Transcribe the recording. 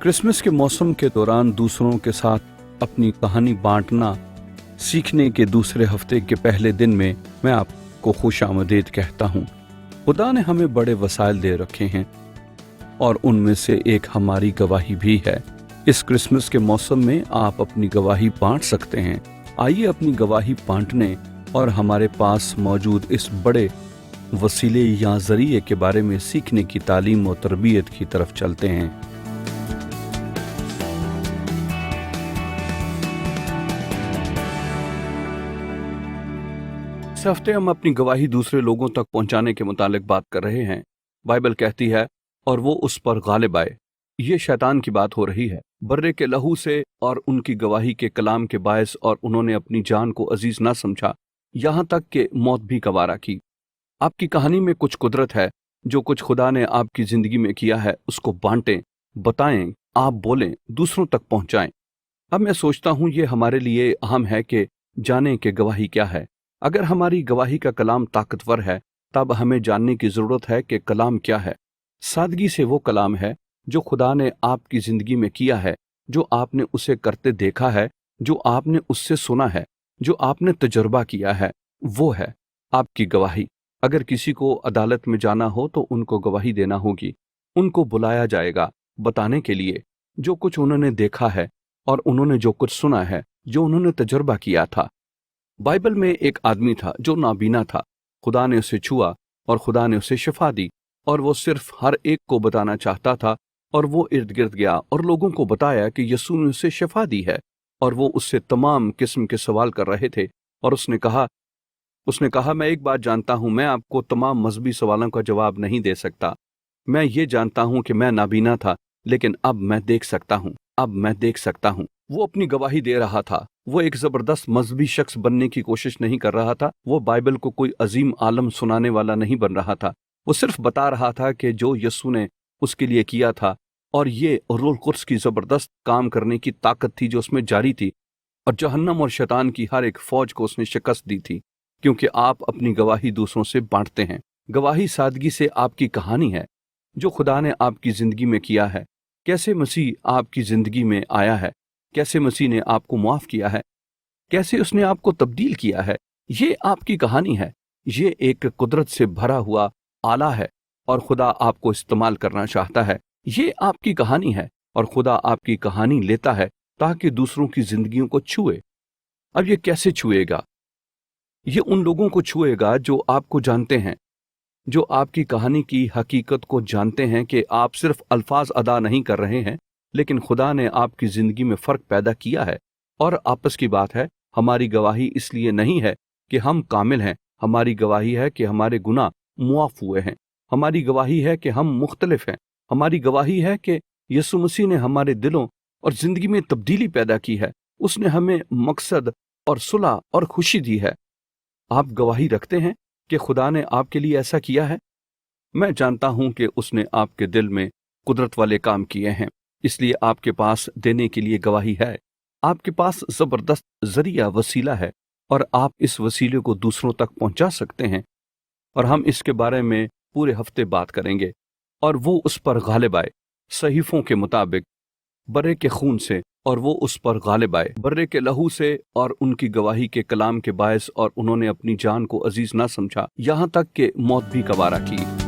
Christmas के मौसम के दौरान दूसरों के साथ अपनी कहानी बांटना सीखने के दूसरे हफ्ते के पहले दिन में मैं आपको खुश आमदीद कहता हूँ। खुदा ने हमें बड़े वसाइल दे रखे हैं और उनमें से एक हमारी गवाही भी है। इस क्रिसमस के मौसम में आप अपनी गवाही बांट सकते हैं। आइए अपनी गवाही बांटने और हमारे पास मौजूद इस बड़े वसीले या जरिए के बारे में सीखने की तालीम और तरबियत की तरफ चलते हैं। इस हफ्ते हम अपनी गवाही दूसरे लोगों तक पहुंचाने के मुतालिक बात कर रहे हैं। बाइबल कहती है और वो उस पर गालिब आए। ये शैतान की बात हो रही है। बर्रे के लहू से और उनकी गवाही के कलाम के बायस और उन्होंने अपनी जान को अजीज ना समझा, यहाँ तक कि मौत भी गवारा की। आपकी कहानी में कुछ कुदरत है। जो कुछ खुदा ने आपकी जिंदगी में किया है उसको बांटें, बताएं, आप बोलें, दूसरों तक पहुंचाएं। अब मैं सोचता हूं ये हमारे लिए अहम है कि जानें कि गवाही क्या है। अगर हमारी गवाही का कलाम ताकतवर है तब हमें जानने की जरूरत है कि कलाम क्या है। सादगी से वो कलाम है जो खुदा ने आपकी जिंदगी में किया है, जो आपने उसे करते देखा है, जो आपने उससे सुना है, जो आपने तजुर्बा किया है, वो है आपकी गवाही। अगर किसी को अदालत में जाना हो तो उनको गवाही देना होगी। उनको बुलाया जाएगा बताने के लिए जो कुछ उन्होंने देखा है और उन्होंने जो कुछ सुना है, जो उन्होंने तजुर्बा किया था। बाइबल में एक आदमी था जो नाबीना था। खुदा ने उसे छुआ और खुदा ने उसे शिफा दी और वो सिर्फ हर एक को बताना चाहता था और वो इर्द गिर्द गया और लोगों को बताया कि यीशु ने उसे शिफा दी है। और वो उससे तमाम किस्म के सवाल कर रहे थे और उसने कहा मैं एक बात जानता हूं, मैं आपको तमाम मजहबी सवालों का जवाब नहीं दे सकता। मैं ये जानता हूं कि मैं नाबीना था लेकिन अब मैं देख सकता हूं। वो अपनी गवाही दे रहा था। वो एक जबरदस्त मजहबी शख्स बनने की कोशिश नहीं कर रहा था। वो बाइबल को कोई अजीम आलम सुनाने वाला नहीं बन रहा था। वो सिर्फ बता रहा था कि जो यीशु ने उसके लिए किया था और ये रूह कुद्स की जबरदस्त काम करने की ताकत थी जो उसमें जारी थी और जहन्नम और शैतान की हर एक फौज को उसने शिकस्त दी थी। क्योंकि आप अपनी गवाही दूसरों से बांटते हैं। गवाही सादगी से आपकी कहानी है जो खुदा ने आपकी जिंदगी में किया है। कैसे मसीह आपकी जिंदगी में आया है, कैसे मसीह ने आपको माफ किया है, कैसे उसने आपको तब्दील किया है। ये आपकी कहानी है। ये एक कुदरत से भरा हुआ आला है और खुदा आपको इस्तेमाल करना चाहता है। ये आपकी कहानी है और खुदा आपकी कहानी लेता है ताकि दूसरों की जिंदगियों को छुए। अब ये कैसे छुएगा? ये उन लोगों को छुएगा जो आपको जानते हैं, जो आपकी कहानी की हकीकत को जानते हैं कि आप सिर्फ अल्फाज अदा नहीं कर रहे हैं लेकिन खुदा ने आपकी जिंदगी में फर्क पैदा किया है। और आपस की बात है, हमारी गवाही इसलिए नहीं है कि हम कामिल हैं। हमारी गवाही है कि हमारे गुनाह मुआफ हुए हैं। हमारी गवाही है कि हम मुख्तलिफ हैं। हमारी गवाही है कि यीशु मसीह ने हमारे दिलों और जिंदगी में तब्दीली पैदा की है। उसने हमें मकसद और सुलह और खुशी दी है। आप गवाही रखते हैं कि खुदा ने आपके लिए ऐसा किया है। मैं जानता हूं कि उसने आपके दिल में कुदरत वाले काम किए हैं, इसलिए आपके पास देने के लिए गवाही है। आपके पास जबरदस्त जरिया वसीला है और आप इस वसीले को दूसरों तक पहुंचा सकते हैं। और हम इसके बारे में पूरे हफ्ते बात करेंगे। और वो उस पर गालिब आए सहीफों के मुताबिक बर्रे के खून से, और वो उस पर गालिब आए बर्रे के लहू से और उनकी गवाही के कलाम के बायस और उन्होंने अपनी जान को अजीज ना समझा, यहाँ तक कि मौत भी गवारा की।